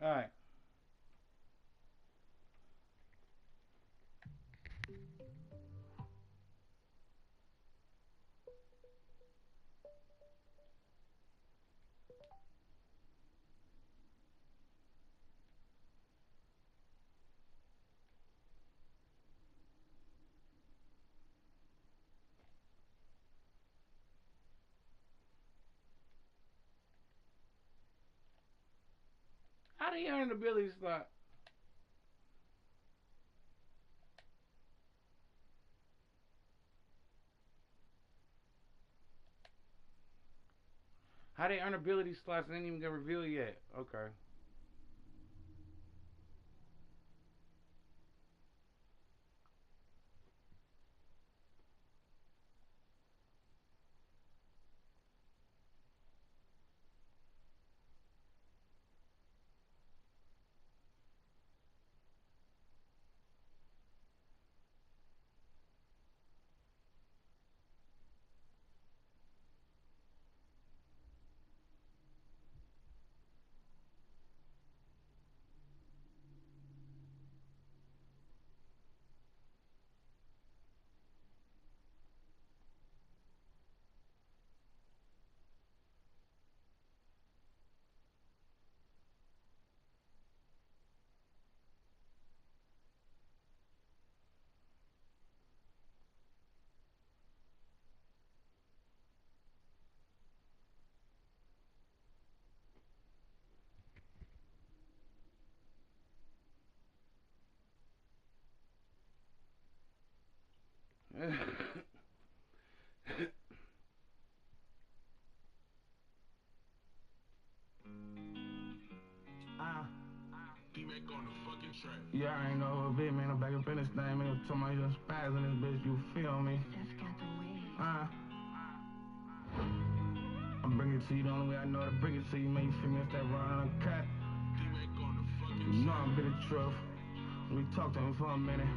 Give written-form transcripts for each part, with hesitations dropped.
Alright. How do you earn the ability slot? How they earn ability slots and ain't even get revealed yet? Okay. Yeah, I ain't know a bit, man. I'm back up in this thing, man. I'm talking about your spaz in this bitch, you feel me? I'm bringing it to you the only way I know to bring it to you, man. You feel me? It's that run on the cut. You know I'm been the truth. We talk to him for a minute.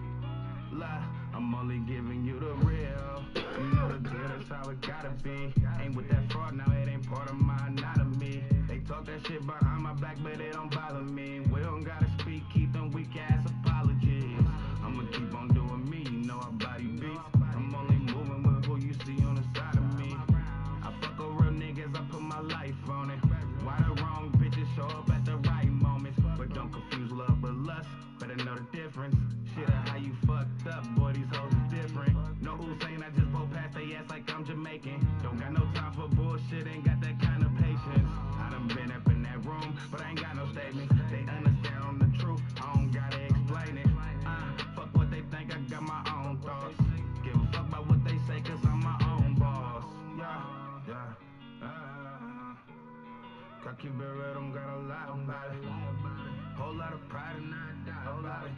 Lie, I'm only giving you the real. You know the deal, that's how it gotta be. Ain't with that fraud, now it ain't part of my anatomy. They talk that shit behind my back, but it don't bother me. We don't gotta speak, keep them weak ass apologies. I'ma keep on doing me, you know our body beats. I'm only moving with who you see on the side of me. I fuck with real niggas, I put my life on it. Why the wrong bitches show up at the right moments? But don't confuse love with lust, better know the difference. Shit, how you fucked up, boy, these hoes is different. No Hussein, I just blow past they ass like I'm Jamaican. Don't got no time for bullshit, ain't got that kind of patience. I done been up in that room, but I ain't got no statements. They understand on the truth, I don't gotta explain it. Fuck what they think, I got my own thoughts. Give a fuck about what they say, cause I'm my own boss. Yeah. Gotta keep it real, don't got a lot about it. Whole lot of pride and not doubt about it.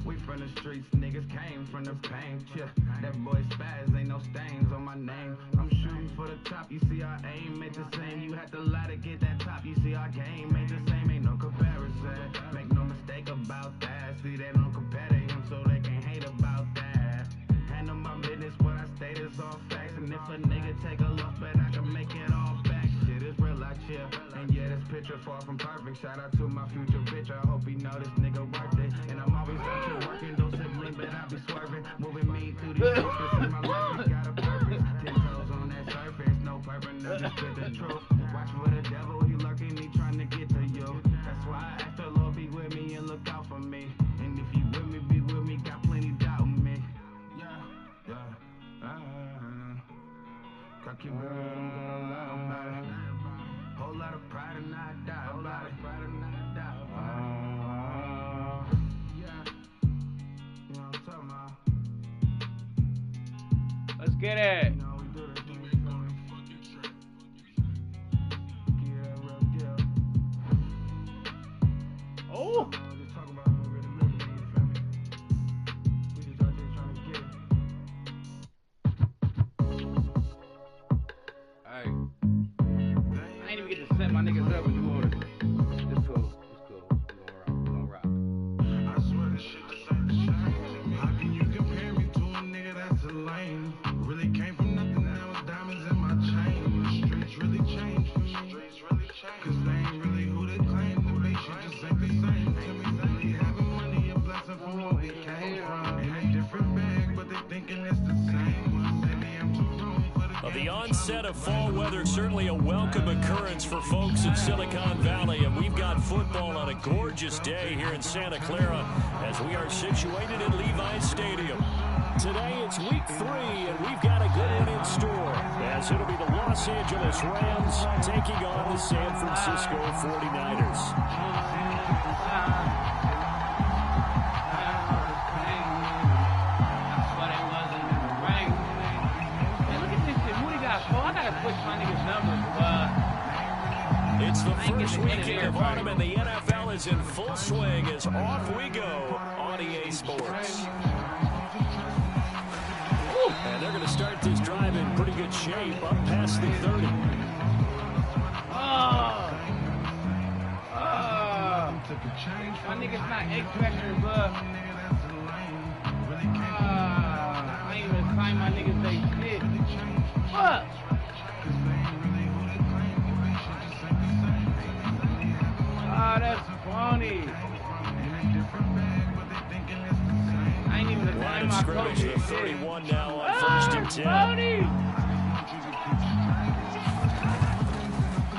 We from the streets, niggas came from the pain. Yeah, that boy Spaz, ain't no stains on my name. I'm shooting for the top, you see our aim ain't the same. You had to lie to get that top, you see our game ain't the same. Ain't no comparison, make no mistake about that. See, they don't compare to him, so they can hate about that. Handle my business, what I state is all facts. And if a nigga take a look, but I can make it all back. Shit is real, I chill. And yeah, this picture far from perfect. Shout out to my future bitch, I hope he know this nigga worth it. And I'm always out here working, don't sibling, but I be swerving. Moving me through these streets, cause see my life has got a purpose. 10 toes on that surface, no purpose, no just spit the truth. Watch for the devil, he lurking, he trying to get to you. That's why I ask the Lord be with me and look out for me. And if you with me, be with me, got plenty doubt in me. Gotta keep it real, don't got a lot about it. Whole lot of pride and not doubt about it. You know what I'm talking about? Let's get it. You know we do this thing, you feel me? Get that real deal. Oh! Just talk about how we really living, you feel me? We just out there trying to get it. Alright. I ain't even get to set my niggas up and do all this. It's cool. We gonna rock. I swear this shit is so shame. How can you compare me to a nigga that's a lame? Really came from great set of fall weather, certainly a welcome occurrence for folks in Silicon Valley. And we've got football on a gorgeous day here in Santa Clara as we are situated at Levi's Stadium. Today it's week 3, and we've got a good one in store, as it'll be the Los Angeles Rams taking on the San Francisco 49ers. It's the first weekend of autumn, and the NFL is in full swing as off we go on EA Sports. And they're going to start this drive in pretty good shape, up past the 30. My nigga's not X-Factor, but I ain't even find my niggas they shit. Fuck! Ah, that's funny. I ain't even line of scrimmage to 31 now on 1st and 10.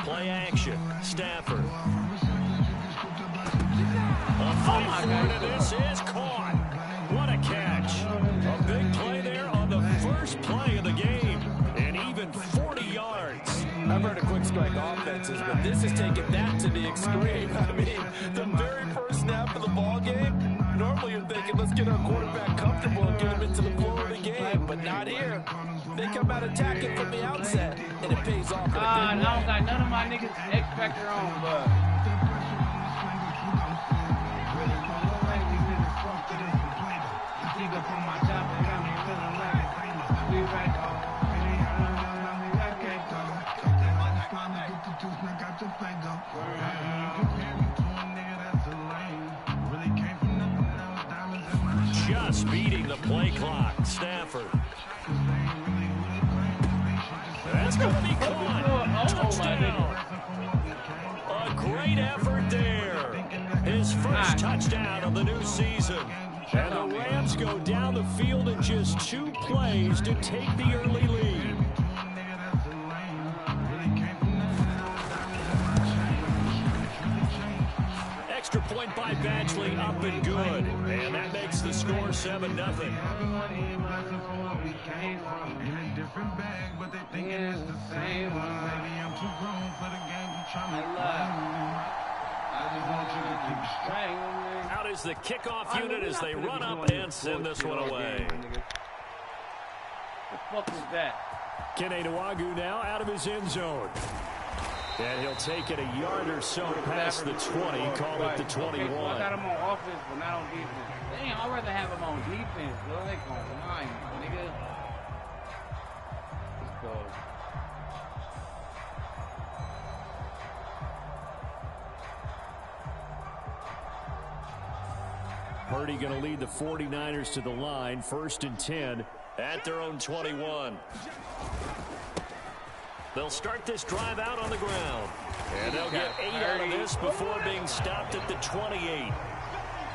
Play action. Stafford. And this is caught. What a catch. A big play there on the first play of the game. And even 40 yards. I've heard of quick strike offenses, but this is taking that to the extreme. I mean, the very first snap of the ball game, normally you're thinking, let's get our quarterback comfortable and get him into the flow of the game, but not here. They come out attacking from the outset, and it pays off. I don't got none of my niggas X-Factor on, but... Just beating the play clock. Stafford. That's going to be caught. Touchdown. A great effort there. His first touchdown of the new season. And the Rams go down the field in just 2 plays to take the early lead. Extra point by Badgley, up and good. And that makes the score 7-0. Out is the kickoff unit as they run up and send this one away. The fuck was that? Keneduagu now out of his end zone. And he'll take it a yard or so past the 20, call it the 21. Okay, so I got him on offense, but not on defense. Damn, I'd rather have him on defense, bro. They gon' lie, nigga. Let's go. Purdy going to lead the 49ers to the line, 1st and 10 at their own 21. They'll start this drive out on the ground. And they'll get 8 out of this before being stopped at the 28.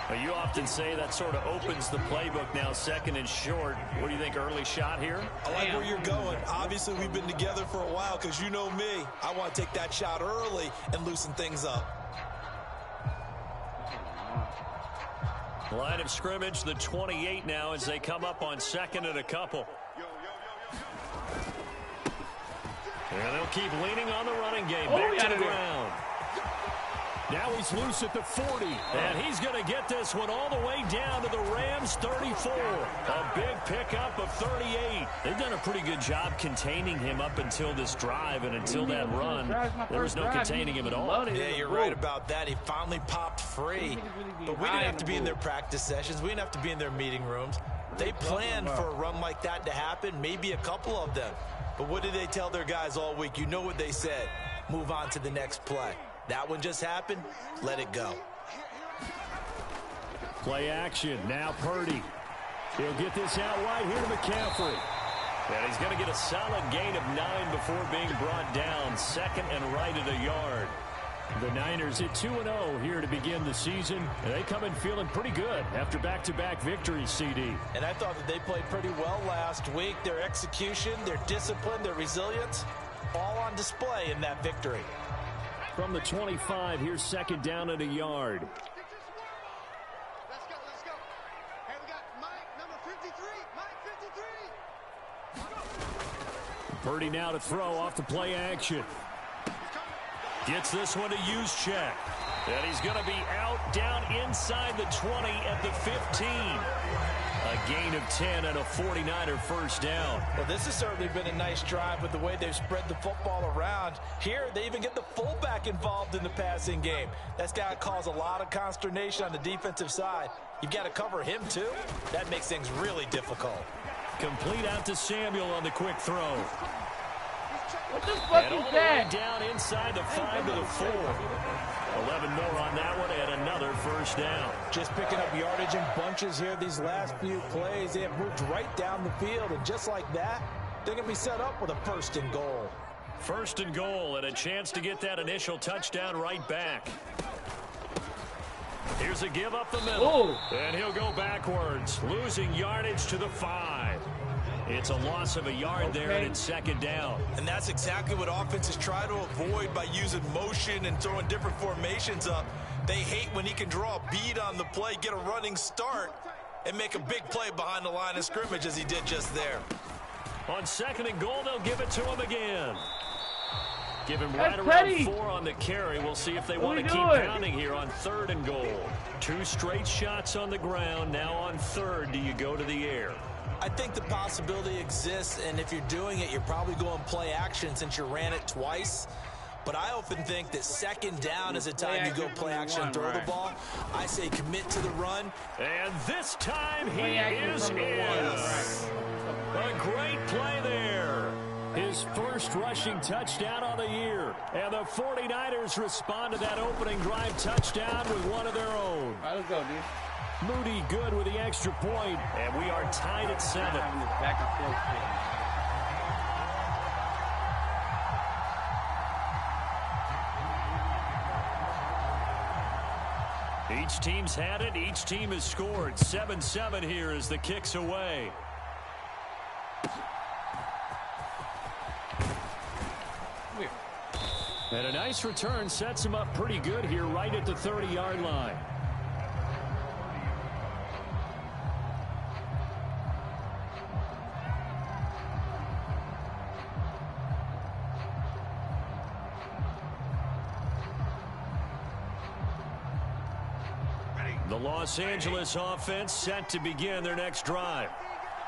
Now, you often say that sort of opens the playbook now, 2nd and short. What do you think, early shot here? I like where you're going. Obviously, we've been together for a while because you know me. I want to take that shot early and loosen things up. Line of scrimmage, the 28 now as they come up on 2nd and a couple. And they'll keep leaning on the running game. Back to the ground. Now he's loose at the 40. And he's going to get this one all the way down to the Rams' 34. A big pickup of 38. They've done a pretty good job containing him up until this drive. And until that run, there was no containing him at all. Yeah, you're right about that. He finally popped free. But we didn't have to be in their practice sessions. We didn't have to be in their meeting rooms. They planned for a run like that to happen, maybe a couple of them. But what did they tell their guys all week? You know what they said. Move on to the next play. That one just happened. Let it go. Play action. Now Purdy. He'll get this out wide here to McCaffrey. And he's going to get a solid gain of 9 before being brought down. 2nd and right at a yard. The Niners at 2-0 here to begin the season. They come in feeling pretty good after back-to-back victories, CD. And I thought that they played pretty well last week. Their execution, their discipline, their resilience, all on display in that victory. From the 25, here's second down at a yard. Let's go. Hey, we got Mike, number 53. Mike 53. Purdy now to throw off the play action. Gets this one to Juszczyk. And he's going to be out down inside the 20 at the 15. A gain of 10 and a 49er first down. Well, this has certainly been a nice drive with the way they've spread the football around. Here, they even get the fullback involved in the passing game. That's got to cause a lot of consternation on the defensive side. You've got to cover him, too. That makes things really difficult. Complete out to Samuel on the quick throw. What the fuck and is all that? The way down inside the 5 to the 4. 11 more on that one and another first down. Just picking up yardage in bunches here these last few plays. They have moved right down the field, and just like that, they're going to be set up with a first and goal. First and goal and a chance to get that initial touchdown right back. Here's a give up the middle. Oh. And he'll go backwards, losing yardage to the 5. It's a loss of a yard there, and it's second down. And that's exactly what offenses try to avoid by using motion and throwing different formations up. They hate when he can draw a bead on the play, get a running start, and make a big play behind the line of scrimmage as he did just there. On second and goal, they'll give it to him again. Give him right That's around petty. 4 on the carry. We'll see if they What want to are we keep doing? pounding here on third and goal. 2 straight shots on the ground. Now on third, do you go to the air? I think the possibility exists, and if you're doing it, you're probably going play action since you ran it twice. But I often think that second down is a time you go play action and throw the ball. I say commit to the run. And this time he Play action is from the in. one. A great play there. His first rushing touchdown on the year. And the 49ers respond to that opening drive touchdown with one of their own. All right, let's go, dude. Moody good with the extra point, and we are tied at 7. Back and forth shit. Each team's had it. Each team has scored. 7-7 here as the kick's away. Weird. And a nice return sets him up pretty good here right at the 30-yard line. The Los Angeles offense set to begin their next drive.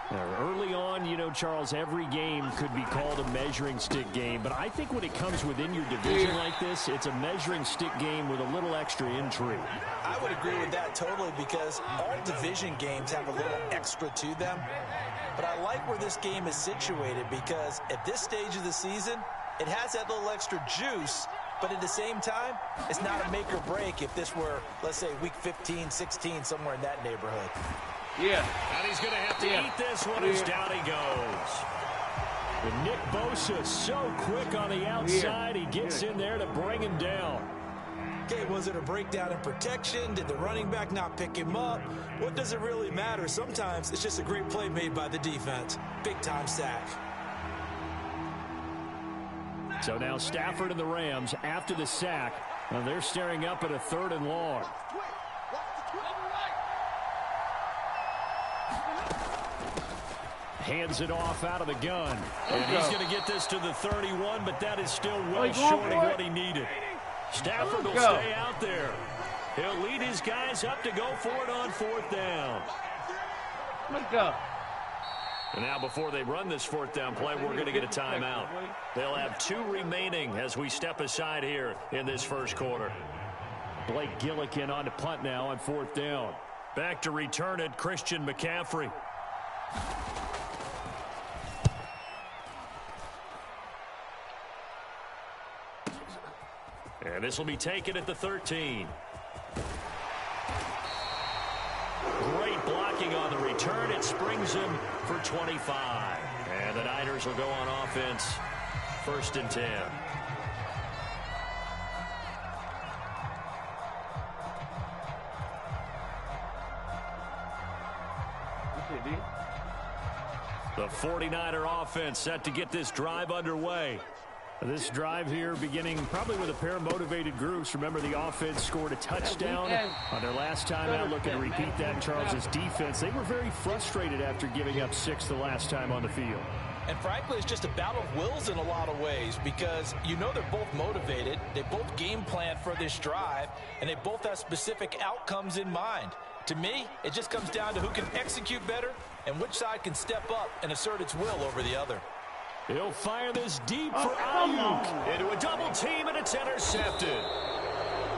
Now, early on, you know, Charles, every game could be called a measuring stick game, but I think when it comes within your division like this, it's a measuring stick game with a little extra intrigue. I would agree with that totally because all division games have a little extra to them. But I like where this game is situated because at this stage of the season, it has that little extra juice. But at the same time, it's not a make or break if this were, let's say, week 15, 16, somewhere in that neighborhood. Yeah. And he's going to have to eat this one as down he goes. With Nick Bosa so quick on the outside, he gets in there to bring him down. Okay, was it a breakdown in protection? Did the running back not pick him up? What does it really matter? Sometimes it's just a great play made by the defense. Big-time sack. So now Stafford and the Rams after the sack. And they're staring up at a 3rd and long. Hands it off out of the gun. And he's going to get this to the 31, but that is still well short of what he needed. Stafford will stay out there. He'll lead his guys up to go for it on 4th down. Let's go. And now before they run this 4th down play, we're going to get a timeout. They'll have 2 remaining as we step aside here in this first quarter. Blake Gillikin on to punt now on 4th down. Back to return it, Christian McCaffrey. And this will be taken at the 13. Great blocking on the return. It springs him for 25. And the Niners will go on offense. 1st and 10. The 49er offense set to get this drive underway. This drive here beginning probably with a pair of motivated groups. Remember, the offense scored a touchdown on their last time out. Looking to repeat that in Charles's defense. They were very frustrated after giving up 6 the last time on the field. And frankly, it's just a battle of wills in a lot of ways because you know they're both motivated. They both game plan for this drive, and they both have specific outcomes in mind. To me, it just comes down to who can execute better and which side can step up and assert its will over the other. He'll fire this deep for Ayuk into a double team, and it's intercepted.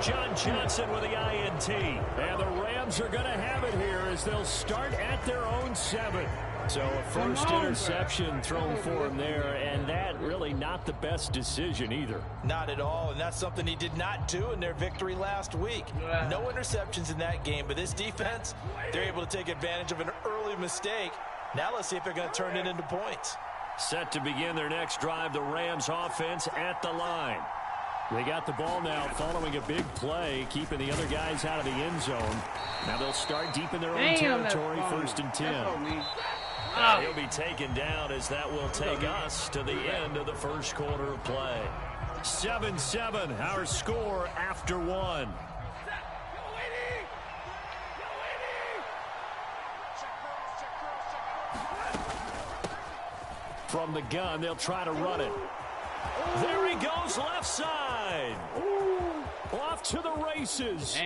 John Johnson with the INT. And the Rams are going to have it here as they'll start at their own 7. So a first interception thrown for him there, and that really not the best decision either. Not at all, and that's something he did not do in their victory last week. No interceptions in that game, but this defense, they're able to take advantage of an early mistake. Now let's see if they're going to turn it into points. Set to begin their next drive, the Rams offense at the line. They got the ball now following a big play, keeping the other guys out of the end zone. Now they'll start deep in their own territory, 1st and 10. He'll be taken down as that will take us to the end of the first quarter of play. 7-7, our score after 1. From the gun, they'll try to run it. There he goes, left side. Off to the races.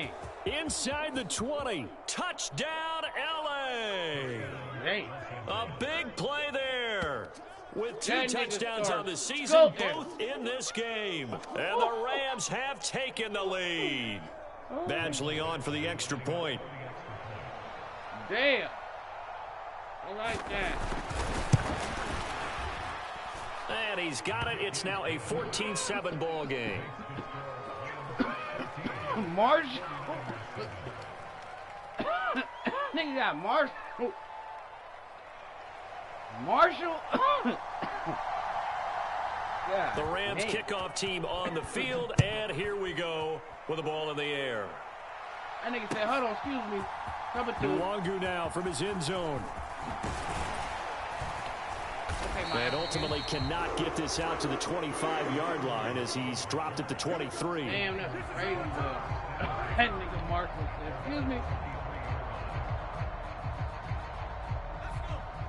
Inside the 20. Touchdown, L.A. A big play there. With 2 touchdowns on the season, both in this game. And the Rams have taken the lead. Badgley on for the extra point. Damn. I like that. And he's got it. It's now a 14-7 ball game. Marshall. Nigga got Marshall. Marshall. The Rams kickoff team on the field, and here we go with the ball in the air. That nigga said, hold on, excuse me. Nwangu now from his end zone. And ultimately cannot get this out to the 25-yard line as he's dropped at the 23. Damn, that's crazy, bro. That nigga Marshall said, excuse me.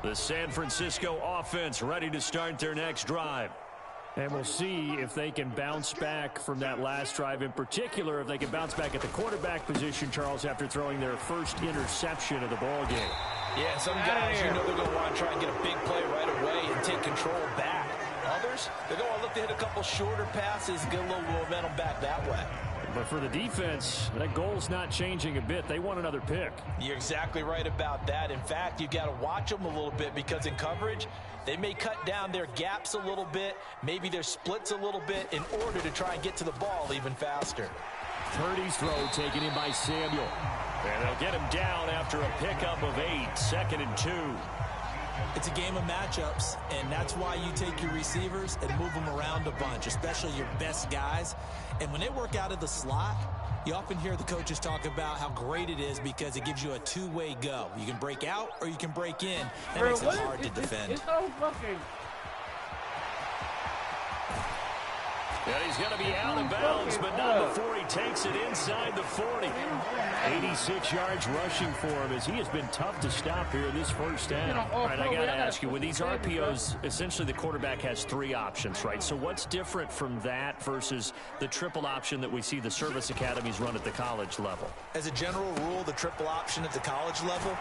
The San Francisco offense ready to start their next drive. And we'll see if they can bounce back from that last drive, in particular if they can bounce back at the quarterback position, Charles, after throwing their first interception of the ball game. Yeah, some guys, you know, they're going to want to try and get a big play right away and take control back. Others, they're going to look to hit a couple shorter passes, get a little momentum back that way. But for the defense, that goal's not changing a bit. They want another pick. You're exactly right about that. In fact, you got to watch them a little bit because in coverage, they may cut down their gaps a little bit, maybe their splits a little bit in order to try and get to the ball even faster. Purdy's throw taken in by Samuel. And they'll get him down after a pickup of 8, 2nd and 2. It's a game of matchups, and that's why you take your receivers and move them around a bunch, especially your best guys. And when they work out of the slot, you often hear the coaches talk about how great it is because it gives you a two-way go. You can break out or you can break in. That makes it hard to defend. It's so fucking... Yeah, he's going to be out of bounds, but not before he takes it inside the 40. 86 yards rushing for him as he has been tough to stop here in this first half. All right, I got to ask you, with these RPOs, essentially the quarterback has 3 options, right? So what's different from that versus the triple option that we see the service academies run at the college level? As a general rule, the triple option at the college level,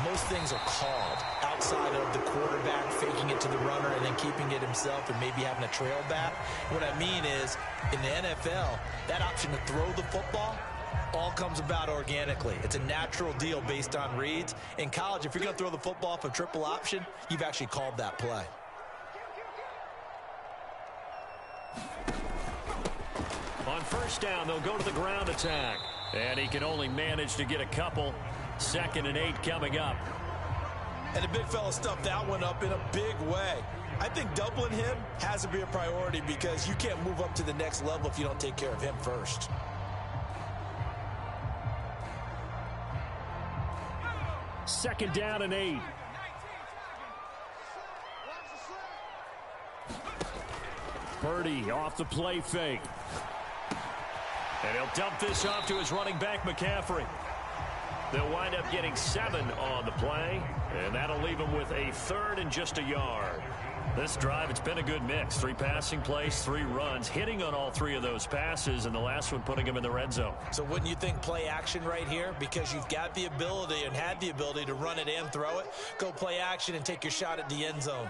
most things are called outside of the quarterback faking it to the runner and then keeping it himself and maybe having a trail back. What I mean is, in the NFL, that option to throw the football all comes about organically. It's a natural deal based on reads. In college, if you're going to throw the football for triple option, you've actually called that play. On first down, they'll go to the ground attack. And he can only manage to get a couple. 2nd and 8 coming up. And the big fella stuffed that one up in a big way. I think doubling him has to be a priority because you can't move up to the next level if you don't take care of him first. Second down and 8. Purdy off the play fake. And he'll dump this off to his running back, McCaffrey. They'll wind up getting 7 on the play, and that'll leave them with a 3rd and just a yard. This drive, it's been a good mix. 3 passing plays, 3 runs, hitting on all 3 of those passes, and the last one putting him in the red zone. So wouldn't you think play action right here? Because you've got the ability and had the ability to run it and throw it. Go play action and take your shot at the end zone.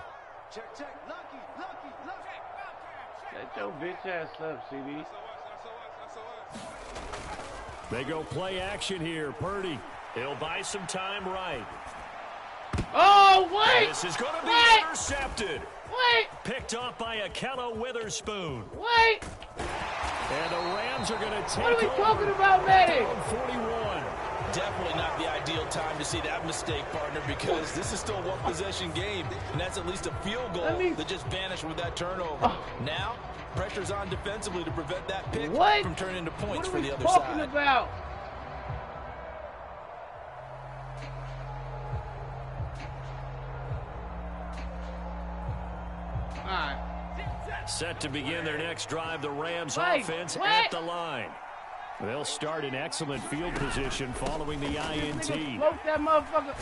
Check. Lucky. Shut your bitch ass up, CD. They go play action here. Purdy, he'll buy some time right. Oh, wait! This is going to be intercepted. Wait! Picked off by Akello Witherspoon. Wait! And the Rams are going to take What are we over talking about, Manny? on 41. Definitely not the ideal time to see that mistake, partner, because this is still a one-possession game, and that's at least a field goal that just vanished with that turnover. Now, pressure's on defensively to prevent that pick from turning into points for the other side. What are we talking about? All right. Set to begin their next drive, the Rams offense at the line. They'll start in excellent field position following the INT. Float that motherfucker.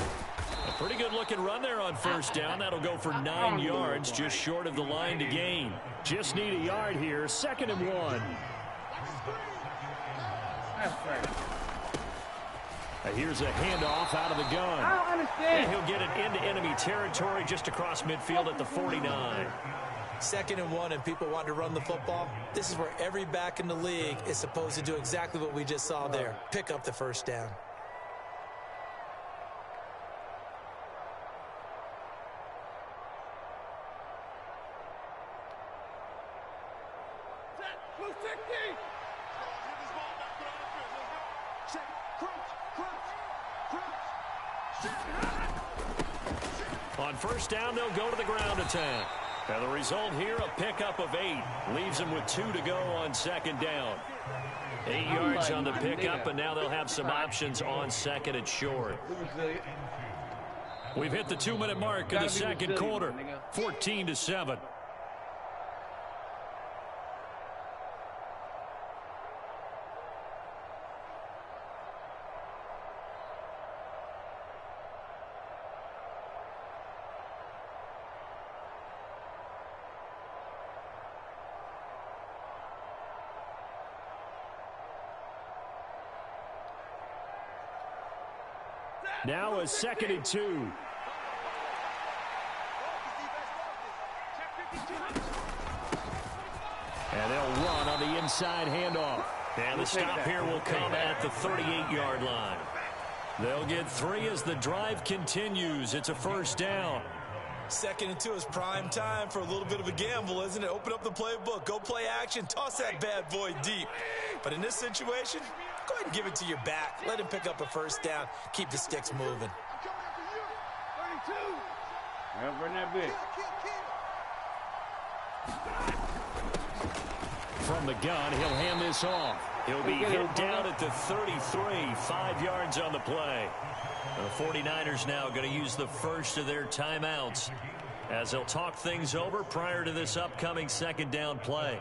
A pretty good looking run there on first down. That'll go for 9 yards, just short of the line to gain. Just need a yard here, 2nd and 1. That's right. Here's a handoff out of the gun. I don't understand. And he'll get it into enemy territory just across midfield at the 49. 2nd and 1, and people want to run the football. This is where every back in the league is supposed to do exactly what we just saw there. Pick up the first down. On first down, they'll go to the ground attack. And the result here, a pickup of 8. Leaves them with 2 to go on 2nd down. 8 yards on the pickup, and now they'll have some options on 2nd and short. We've hit the 2-minute mark in the 2nd quarter. 14-7. Now a 2nd and 2. And they'll run on the inside handoff. And the stop here will come at the 38-yard line. They'll get 3 as the drive continues. It's a first down. 2nd and 2 is prime time for a little bit of a gamble, isn't it? Open up the playbook, go play action, toss that bad boy deep. But in this situation, go ahead and give it to your back. Let him pick up a first down. Keep the sticks moving. Run that bit. From the gun, he'll hand this off. He'll be hit down at the 33, 5 yards on the play. The 49ers now going to use the first of their timeouts as they'll talk things over prior to this upcoming 2nd down play.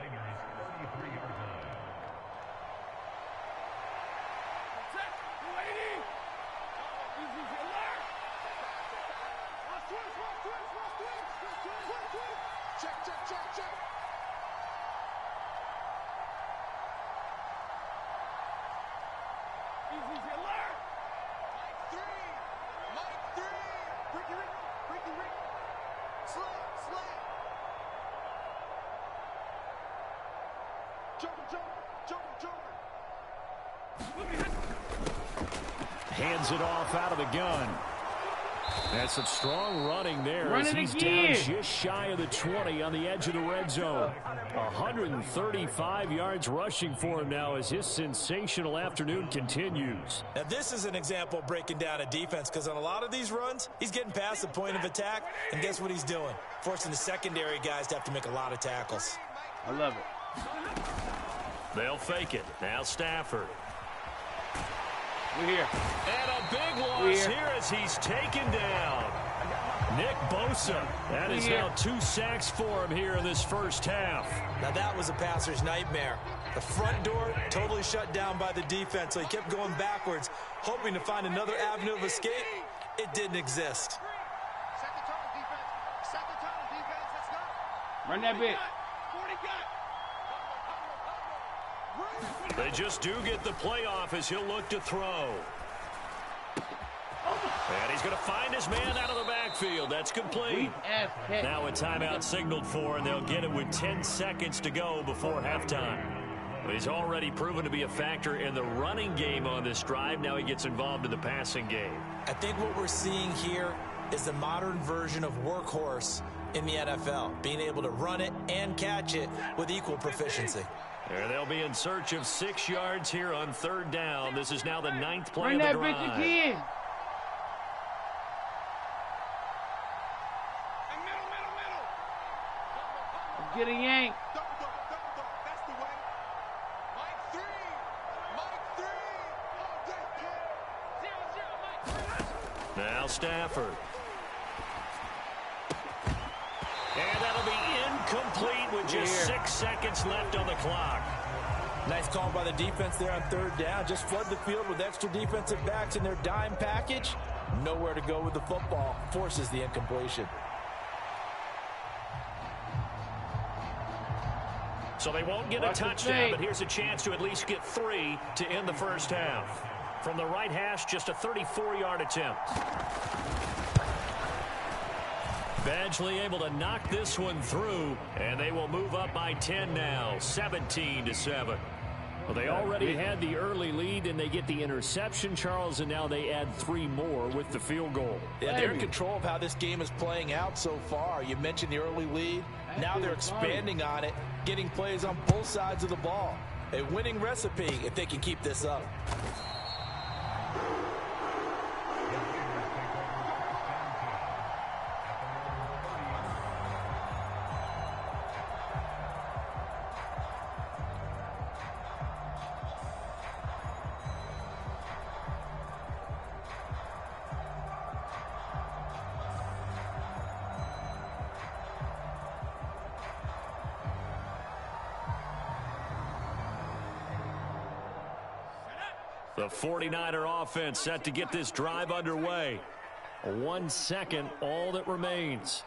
Hands it off out of the gun. That's some strong running there as he's down just shy of the 20 on the edge of the red zone. 135 yards rushing for him now as his sensational afternoon continues. Now this is an example of breaking down a defense, because on a lot of these runs, he's getting past the point of attack, and guess what he's doing? Forcing the secondary guys to have to make a lot of tackles. I love it. They'll fake it. Now Stafford. We're here. And a big loss here as he's taken down. Nick Bosa. That is now 2 sacks for him here in this first half. Now that was a passer's nightmare. The front door totally shut down by the defense, so he kept going backwards, hoping to find another avenue of escape. It didn't exist. Set the tone, defense. Set the tone, defense. Let's go. Run that bit. 40 They just do get the playoff as he'll look to throw. And he's going to find his man out of the backfield. That's complete. Now a timeout signaled for, and they'll get it with 10 seconds to go before halftime. He's already proven to be a factor in the running game on this drive. Now he gets involved in the passing game. I think what we're seeing here is the modern version of workhorse in the NFL, being able to run it and catch it with equal proficiency. And they'll be in search of 6 yards here on 3rd down. This is now the 9th play Run of the that drive. bitch again. Get a yank. Double. That's the way. Mike 3. All day, kid. 0-0, Mike. Now Stafford. And that'll be incomplete with just 6 seconds left on the clock. Nice call by the defense there on 3rd down. Just flood the field with extra defensive backs in their dime package. Nowhere to go with the football. Forces the incompletion. So they won't get a touchdown, but here's a chance to at least get 3 to end the first half. From the right hash, just a 34-yard attempt. Badgley able to knock this one through, and they will move up by 10 now, 17-7. Well, they already had the early lead, and they get the interception, Charles, and now they add 3 more with the field goal. Yeah, they're in control of how this game is playing out so far. You mentioned the early lead. Now they're expanding on it, getting plays on both sides of the ball. A winning recipe if they can keep this up. The 49er offense set to get this drive underway. 1 second, all that remains.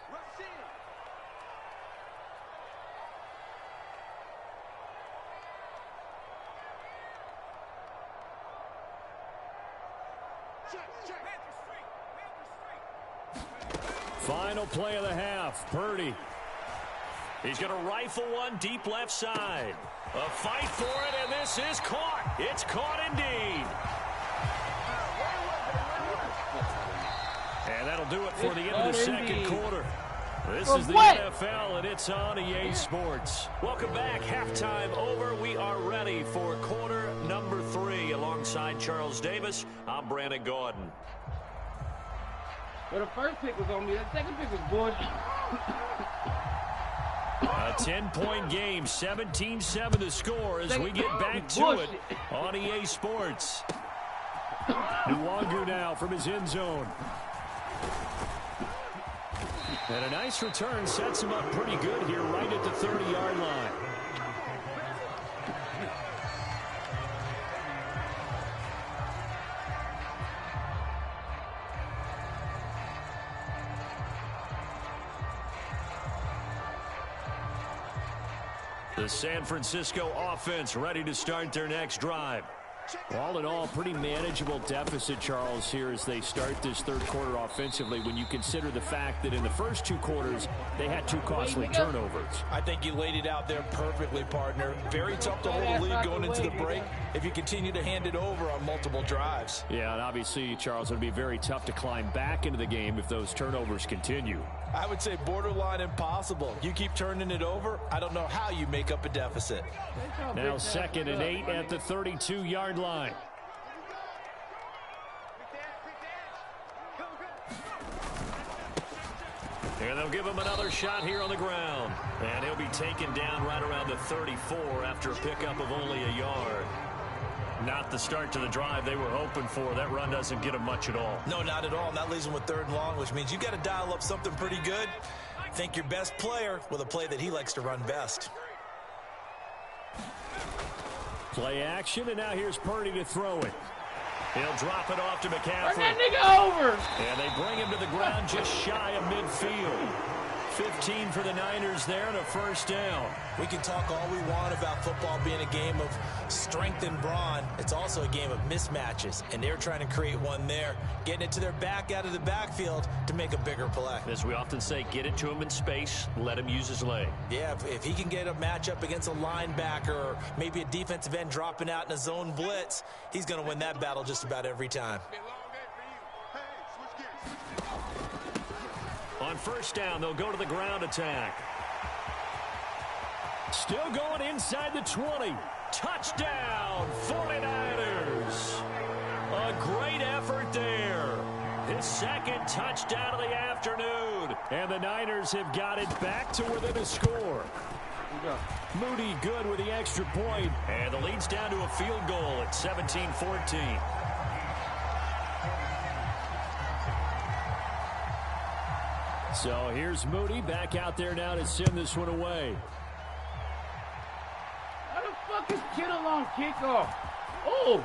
Final play of the half. Purdy. He's going to rifle one deep left side. A fight for it, and this is caught. It's caught indeed. And that'll do it for the end of the second quarter. This is the NFL, and it's on EA Sports. Welcome back. Halftime over. We are ready for quarter number 3. Alongside Charles Davis, I'm Brandon Gordon. Well, the first pick was on me. The second pick was bullshit. A 10-point game, 17-7 the score as we get back to it on EA Sports. Nwangu now from his end zone. And a nice return sets him up pretty good here right at the 30-yard line. The San Francisco offense ready to start their next drive. All in all, pretty manageable deficit, Charles, here as they start this third quarter offensively when you consider the fact that in the first 2 quarters, they had 2 costly turnovers. I think you laid it out there perfectly, partner. Very tough to hold a lead going into the break if you continue to hand it over on multiple drives. Yeah, and obviously, Charles, it would be very tough to climb back into the game if those turnovers continue. I would say borderline impossible. You keep turning it over, I don't know how you make up a deficit. Now 2nd and 8 at the 32-yard line. And they'll give him another shot here on the ground. And he'll be taken down right around the 34 after a pickup of only a yard. Not the start to the drive they were hoping for. That run doesn't get them much at all. No, not at all. And that leaves them with 3rd and long, which means you got to dial up something pretty good. Think your best player with a play that he likes to run best. Play action, and now here's Purdy to throw it. He'll drop it off to McCaffrey. Turn that nigga over. And they bring him to the ground just shy of midfield. 15 for the Niners there and a 1st down. We can talk all we want about football being a game of strength and brawn. It's also a game of mismatches, and they're trying to create one there, getting it to their back out of the backfield to make a bigger play. As we often say, get it to him in space, let him use his leg. Yeah, if he can get a matchup against a linebacker or maybe a defensive end dropping out in a zone blitz, he's going to win that battle just about every time. On 1st down, they'll go to the ground attack. Still going inside the 20. Touchdown, 49ers. A great effort there. His 2nd touchdown of the afternoon. And the Niners have got it back to within a score. Moody good with the extra point. And the lead's down to a field goal at 17-14. So here's Moody back out there now to send this one away. How the fuck is Kittle on kickoff? Oh!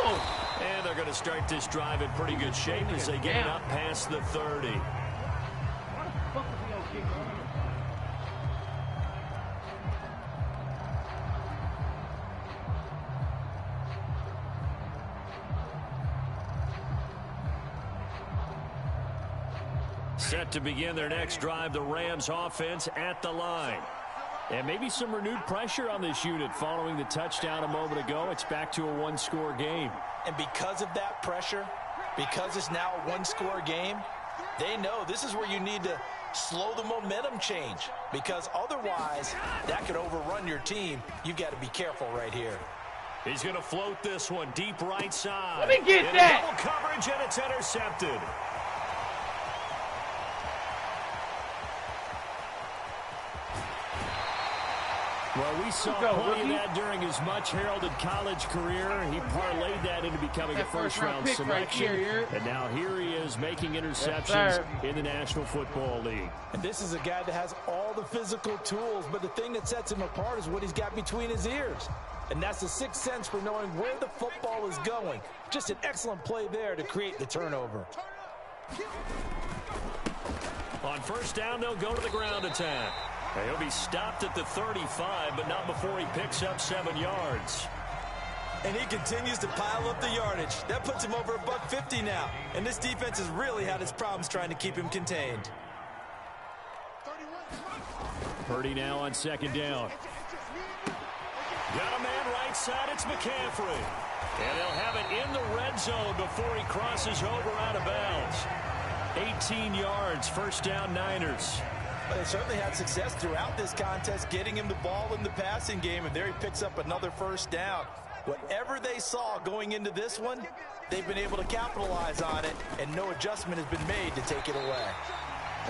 Oh! And they're going to start this drive in pretty good shape as they get it up past the 30. Why the fuck is he on kickoff? Set to begin their next drive, the Rams offense at the line. And maybe some renewed pressure on this unit following the touchdown a moment ago. It's back to a 1-score game. And because of that pressure, because it's now a 1-score game, they know this is where you need to slow the momentum change, because otherwise that could overrun your team. You've got to be careful right here. He's going to float this one deep right side. Let me get in that. Double coverage, and it's intercepted. Well, we saw plenty of that during his much-heralded college career. He parlayed that into becoming a first-round selection. Right here, and now here he is making interceptions in the National Football League. And this is a guy that has all the physical tools, but the thing that sets him apart is what he's got between his ears. And that's the 6th sense for knowing where the football is going. Just an excellent play there to create the turnover. On 1st down, they'll go to the ground attack. He'll be stopped at the 35, but not before he picks up 7 yards. And he continues to pile up the yardage. That puts him over $150 now. And this defense has really had its problems trying to keep him contained. Purdy now on 2nd down. Got a man right side, it's McCaffrey. And they'll have it in the red zone before he crosses over out of bounds. 18 yards, 1st down Niners. But they certainly had success throughout this contest, getting him the ball in the passing game, and there he picks up another 1st down. Whatever they saw going into this one, they've been able to capitalize on it, and no adjustment has been made to take it away.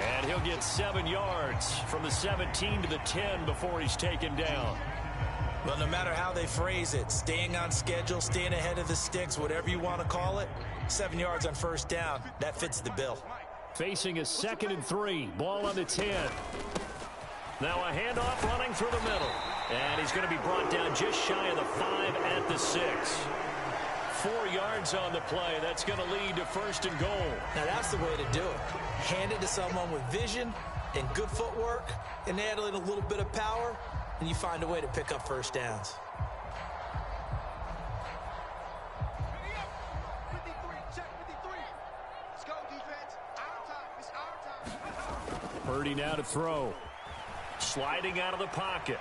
And he'll get 7 yards from the 17 to the 10 before he's taken down. Well, no matter how they phrase it, staying on schedule, staying ahead of the sticks, whatever you want to call it, 7 yards on 1st down, that fits the bill. Facing a 2nd and 3, ball on the 10. Now a handoff running through the middle. And he's going to be brought down just shy of the 5 at the 6. 4 yards on the play. That's going to lead to 1st and goal. Now that's the way to do it. Hand it to someone with vision and good footwork, and add in a little bit of power, and you find a way to pick up 1st downs. Purdy now to throw. Sliding out of the pocket.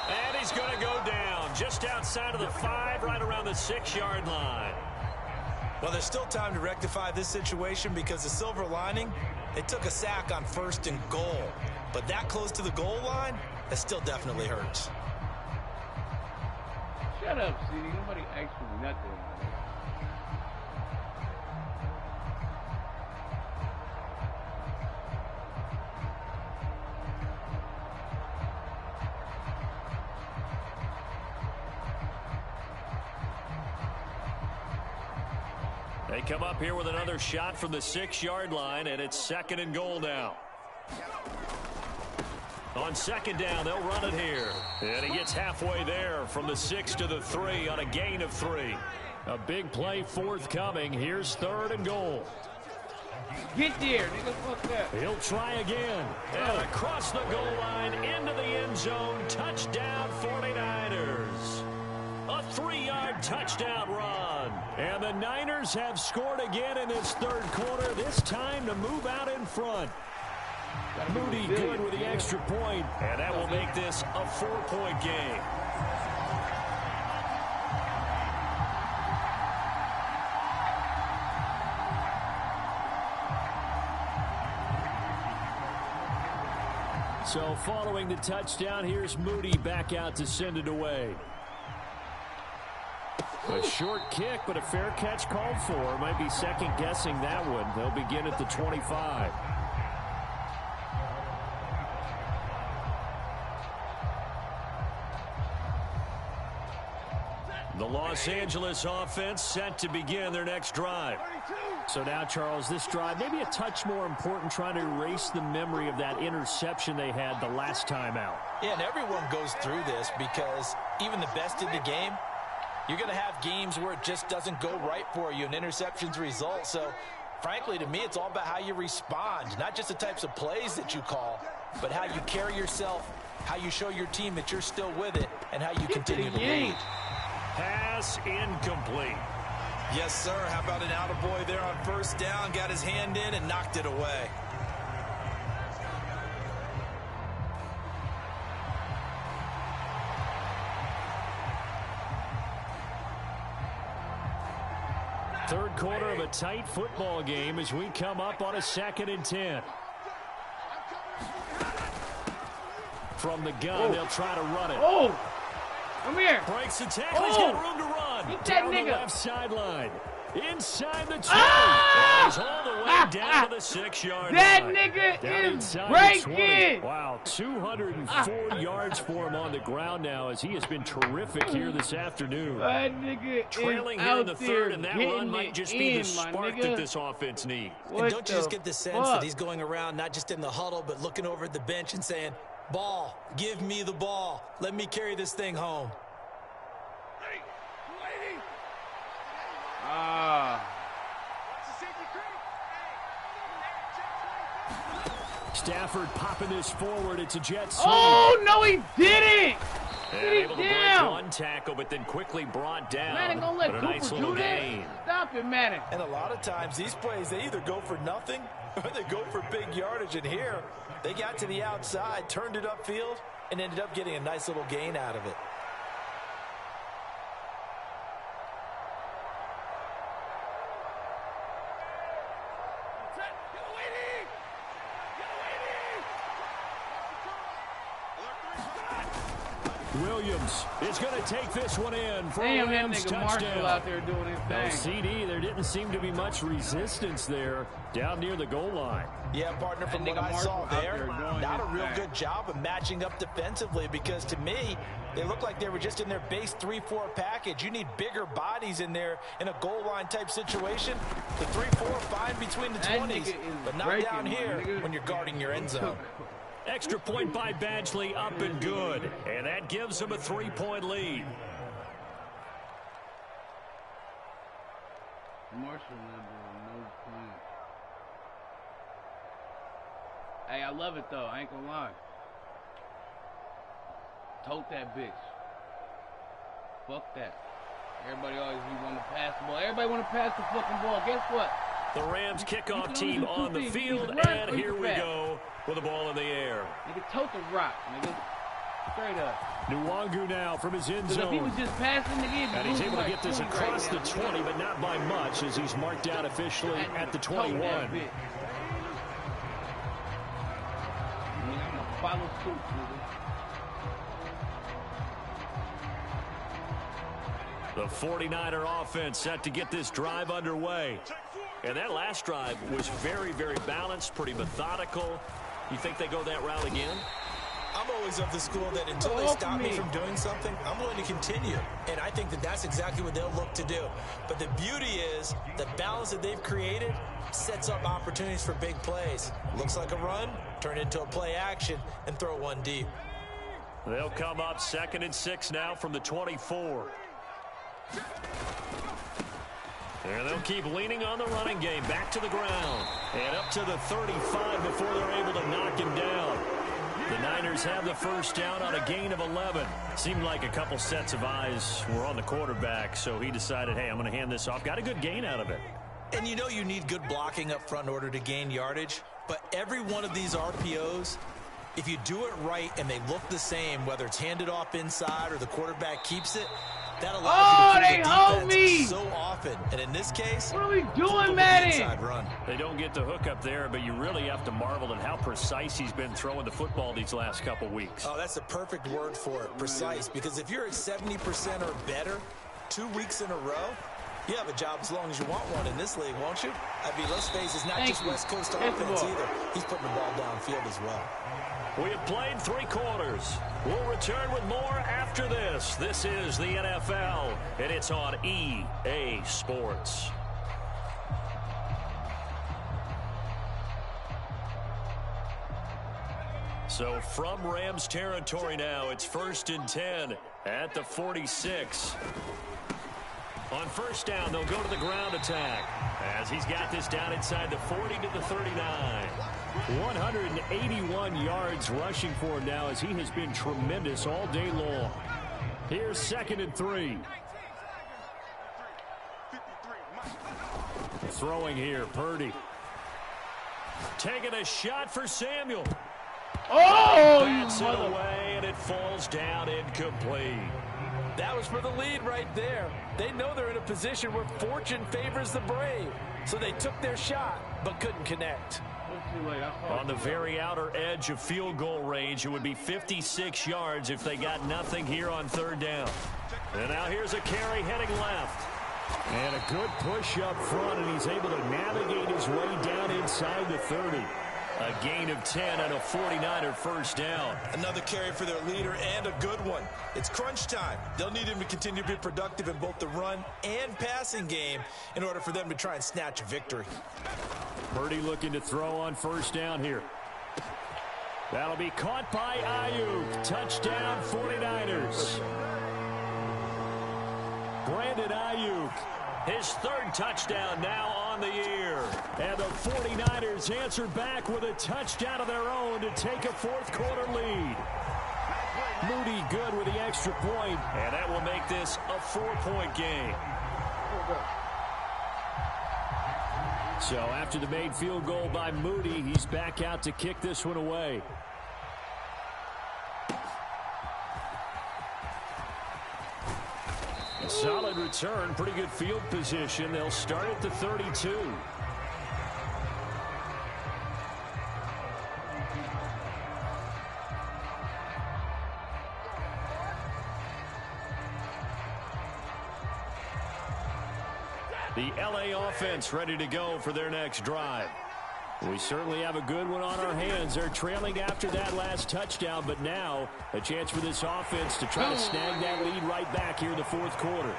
And he's going to go down just outside of the 5, right around the 6-yard line. Well, there's still time to rectify this situation, because the silver lining, they took a sack on 1st and goal. But that close to the goal line, that still definitely hurts. Shut up, CD. Nobody asked for nothing. They come up here with another shot from the 6-yard line, and it's 2nd and goal now. On 2nd down, they'll run it here. And he gets halfway there from the 6 to the 3 on a gain of 3. A big play forthcoming. Here's 3rd and goal. Get there, nigga. Fuck that. He'll try again. And across the goal line into the end zone. Touchdown 49ers. A 3-yard touchdown run. And the Niners have scored again in this 3rd quarter, this time to move out in front. Moody good with the extra point, and that will make this a 4-point game. So following the touchdown, here's Moody back out to send it away. A short kick, but a fair catch called for. Might be second-guessing that one. They'll begin at the 25. The Los Angeles offense set to begin their next drive. So now, Charles, this drive maybe a touch more important, trying to erase the memory of that interception they had the last time out. Yeah, and everyone goes through this because even the best in the game, you're going to have games where it just doesn't go right for you and interceptions result. So, frankly, to me, it's all about how you respond, not just the types of plays that you call, but how you carry yourself, how you show your team that you're still with it, and how you continue to lead. Pass incomplete. Yes, sir. How about an attaboy there on 1st down? Got his hand in and knocked it away. Third quarter of a tight football game as we come up on a 2nd and 10. From the gun, they'll try to run it. Oh! Come here. Breaks the tackle. He's got room to run. Get that down nigga. The left sideline. Inside the 20. And he's all the way down to the 6-yard line. That nigga Down is breaking. Wow, 204 yards for him on the ground now as he has been terrific here this afternoon. That nigga Trailing is here in out the there 3rd, and that getting run might it just be the in, spark that this offense needs. And don't you just get the sense fuck? that he's going around not just in the huddle, but looking over at the bench and saying, ball, give me the ball. Let me carry this thing home. Stafford popping this forward. It's a jet sweep. Oh, no, he didn't. And able to break one tackle, but then quickly brought down. Manning gonna let But a Cooper nice do little that? gain. Stop it, Manning. And a lot of times these plays, they either go for nothing or they go for big yardage. And here, they got to the outside, turned it upfield, and ended up getting a nice little gain out of it. Williams is going to take this one in for a Damn, that Rams nigga touchdown. Marshall out there doing his No, thing. CD, there didn't seem to be much resistance there down near the goal line. Yeah, partner, from That what nigga I saw Marshall out there, there doing not a his real thing. good job of matching up defensively because to me, they look like they were just in their base 3-4 package. You need bigger bodies in there in a goal line type situation. The 3-4 fine between the That 20s, nigga is but not breaking, down my here nigga. when you're guarding your end zone. Extra point by Badgley, up and good. And that gives them a 3-point lead. Marshall not doing no point. Hey, I love it though. I ain't gonna lie. Tote that bitch. Fuck that. Everybody always want to pass the ball. Everybody want to pass the fucking ball. Guess what? The Rams kickoff team do two on the things. field, You can run and or you here can we pass. go with the ball in the air. Nigga, tote the rock, nigga. Straight up. Nwangu now from his end Because if he zone. was just passing, nigga, And he's able to get this across the 20, but not by much as he's marked out officially at the 21. Nigga, I'm gonna follow suit, nigga. The 49er offense set to get this drive underway. And that last drive was very, very balanced, pretty methodical. You think they go that route again? I'm always of the school that until they stop me from doing something, I'm going to continue. And I think that that's exactly what they'll look to do. But the beauty is the balance that they've created sets up opportunities for big plays. Looks like a run, turn into a play action, and throw one deep. They'll come up 2nd and 6 now from the 24. And they'll keep leaning on the running game. Back to the ground. And up to the 35 before they're able to knock him down. The Niners have the first down on a gain of 11. Seemed like a couple sets of eyes were on the quarterback, so he decided, hey, I'm going to hand this off. Got a good gain out of it. And you know you need good blocking up front in order to gain yardage. But every one of these RPOs, if you do it right and they look the same, whether it's handed off inside or the quarterback keeps it, that allows you to hold me so often. And in this case, what are we doing, Manny? They don't get the hook up there, but you really have to marvel at how precise he's been throwing the football these last couple weeks. Oh, that's the perfect word for it, precise. Because if you're at 70% or better 2 weeks in a row, you have a job as long as you want one in this league, won't you? I mean, let's face it, it's not just West Coast offense either. He's putting the ball downfield as well. We have played 3 quarters. We'll return with more after this. This is the NFL, and it's on EA Sports. So from Rams territory now, it's 1st and 10 at the 46. On first down, they'll go to the ground attack as he's got this down inside the 40 to the 39. 181 yards rushing for him now as he has been tremendous all day long. Here's 2nd and 3. Throwing here, Purdy. Taking a shot for Samuel. Oh, Bats it away, and it falls down incomplete. That was for the lead right there. They know they're in a position where fortune favors the brave. So they took their shot, but couldn't connect. On the very outer edge of field goal range, it would be 56 yards if they got nothing here on 3rd down. And now here's a carry heading left. And a good push up front, and he's able to navigate his way down inside the 30. A gain of 10 and a 49er first down. Another carry for their leader and a good one. It's crunch time. They'll need him to continue to be productive in both the run and passing game in order for them to try and snatch a victory. Purdy looking to throw on first down here. That'll be caught by Ayuk. Touchdown 49ers. Brandon Ayuk. His 3rd touchdown now on the year. And the 49ers answer back with a touchdown of their own to take a 4th quarter lead. Moody good with the extra point, and that will make this a 4-point game. So after the made field goal by Moody, he's back out to kick this one away. A solid return, pretty good field position. They'll start at the 32. The LA offense ready to go for their next drive. We certainly have a good one on our hands. They're trailing after that last touchdown, but now a chance for this offense to try to snag that lead right back here in the 4th quarter.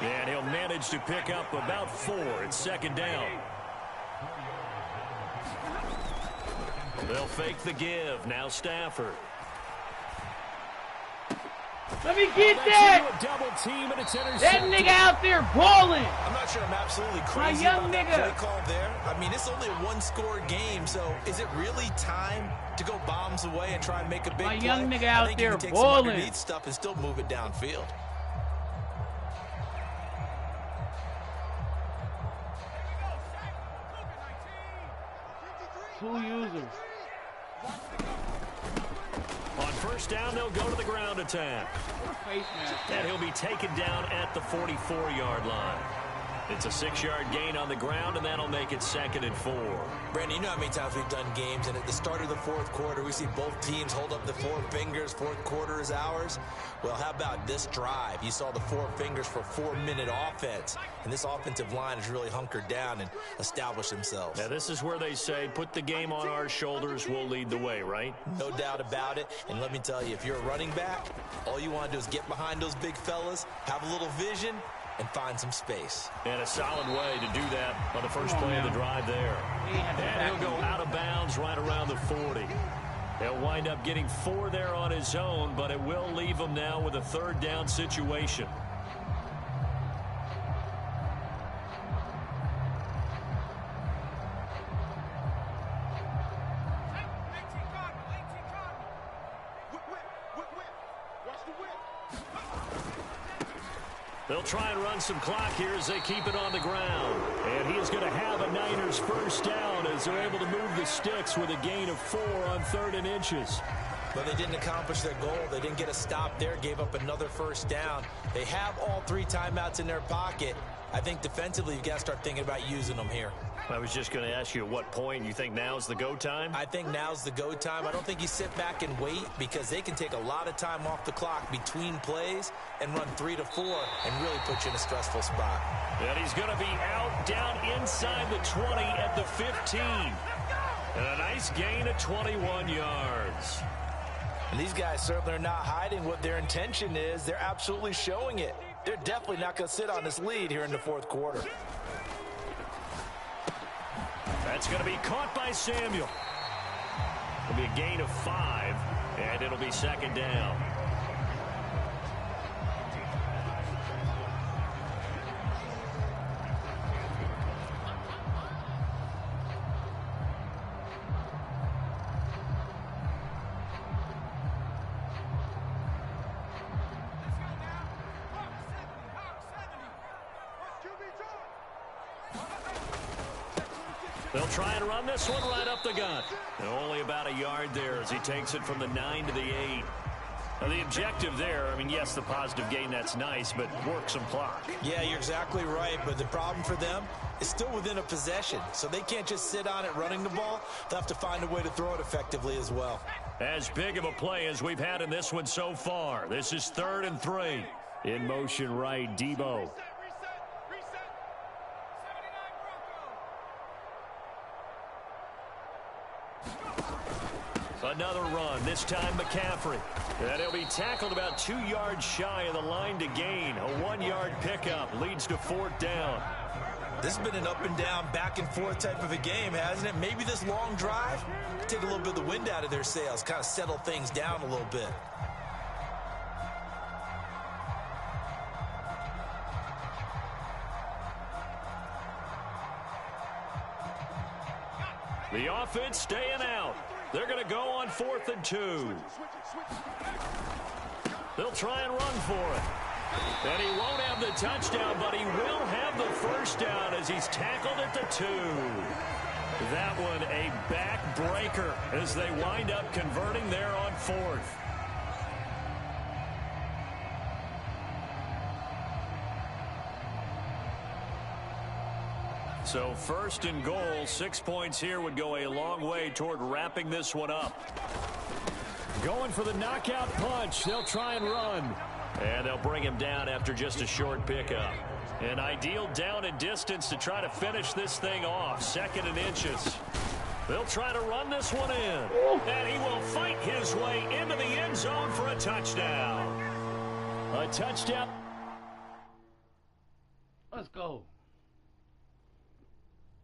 And he'll manage to pick up about 4 at 2nd down. They'll fake the give. Now Stafford. Let me get that! A double team and it's that nigga out there balling! I'm not sure I'm absolutely crazy about that play call there. I mean, it's only a 1-score game, so is it really time to go bombs away and try and make a big play? My young nigga out there balling. Some underneath stuff and still move it downfield. Two users. On first down, they'll go to the ground attack. And he'll be taken down at the 44-yard line. It's a 6-yard gain on the ground, and that'll make it 2nd and 4. Brandon, you know how many times we've done games, and at the start of the fourth quarter, we see both teams hold up the 4 fingers, fourth quarter is ours. Well, how about this drive? You saw the 4 fingers for 4-minute offense, and this offensive line has really hunkered down and established themselves. Now, this is where they say, put the game on our shoulders, we'll lead the way, right? No doubt about it, and let me tell you, if you're a running back, all you want to do is get behind those big fellas, have a little vision, and find some space. And a solid way to do that on the first play of the drive there. And he'll go out of bounds right around the 40. He'll wind up getting 4 there on his own, but it will leave him now with a 3rd down situation. They'll try and run some clock here as they keep it on the ground. And he is going to have a Niners first down as they're able to move the sticks with a gain of 4 on 3rd and inches. But they didn't accomplish their goal. They didn't get a stop there, gave up another first down. They have all 3 timeouts in their pocket. I think defensively you've got to start thinking about using them here. I was just going to ask you at what point you think now's the go time? I think now's the go time. I don't think you sit back and wait because they can take a lot of time off the clock between plays and run 3 to 4 and really put you in a stressful spot. And he's going to be out down inside the 20 at the 15. And a nice gain of 21 yards. And these guys certainly are not hiding what their intention is. They're absolutely showing it. They're definitely not going to sit on this lead here in the fourth quarter. That's going to be caught by Samuel. It'll be a gain of 5, and it'll be 2nd down. They'll try and run this one right up the gut. And only about a yard there as he takes it from the 9 to the 8. Now, the objective there, I mean, yes, the positive gain, that's nice, but work some clock. Yeah, you're exactly right, but the problem for them is still within a possession, so they can't just sit on it running the ball. They'll have to find a way to throw it effectively as well. As big of a play as we've had in this one so far. This is 3rd and 3. In motion right, Debo. Another run, this time McCaffrey. And he'll be tackled about 2 yards shy of the line to gain. A 1-yard pickup leads to 4th down. This has been an up and down, back and forth type of a game, hasn't it? Maybe this long drive take a little bit of the wind out of their sails, kind of settle things down a little bit. The offense staying out. They're going to go on 4th and 2. They'll try and run for it. And he won't have the touchdown, but he will have the first down as he's tackled at the 2. That one a backbreaker as they wind up converting there on 4th. So 1st and goal, 6 points here would go a long way toward wrapping this one up. Going for the knockout punch. They'll try and run. And they'll bring him down after just a short pickup. An ideal down and distance to try to finish this thing off. 2nd and inches. They'll try to run this one in. And he will fight his way into the end zone for a touchdown. A touchdown. Let's go.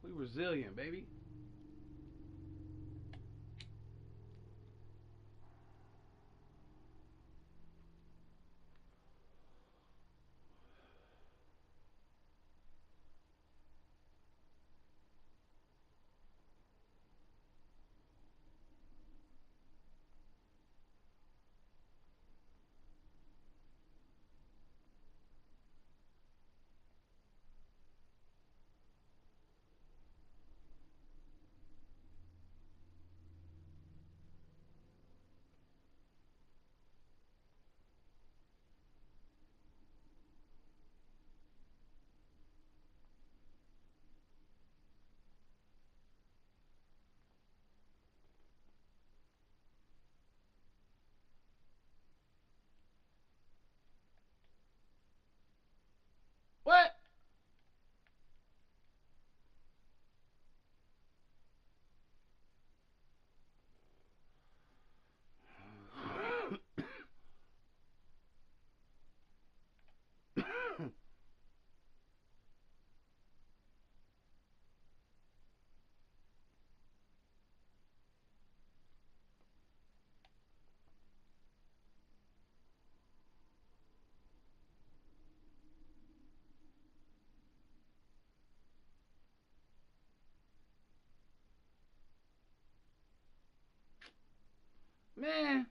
We resilient, baby. Man.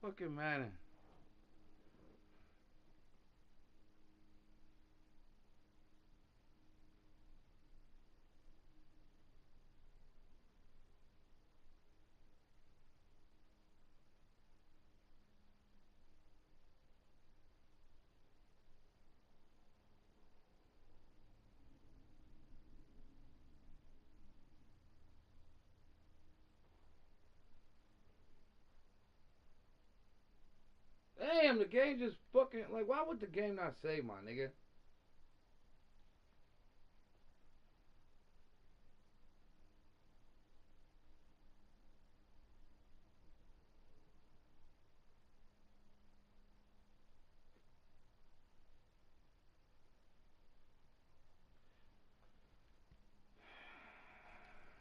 Fucking Manning. Damn, the game just fucking, like, why would the game not save, my nigga?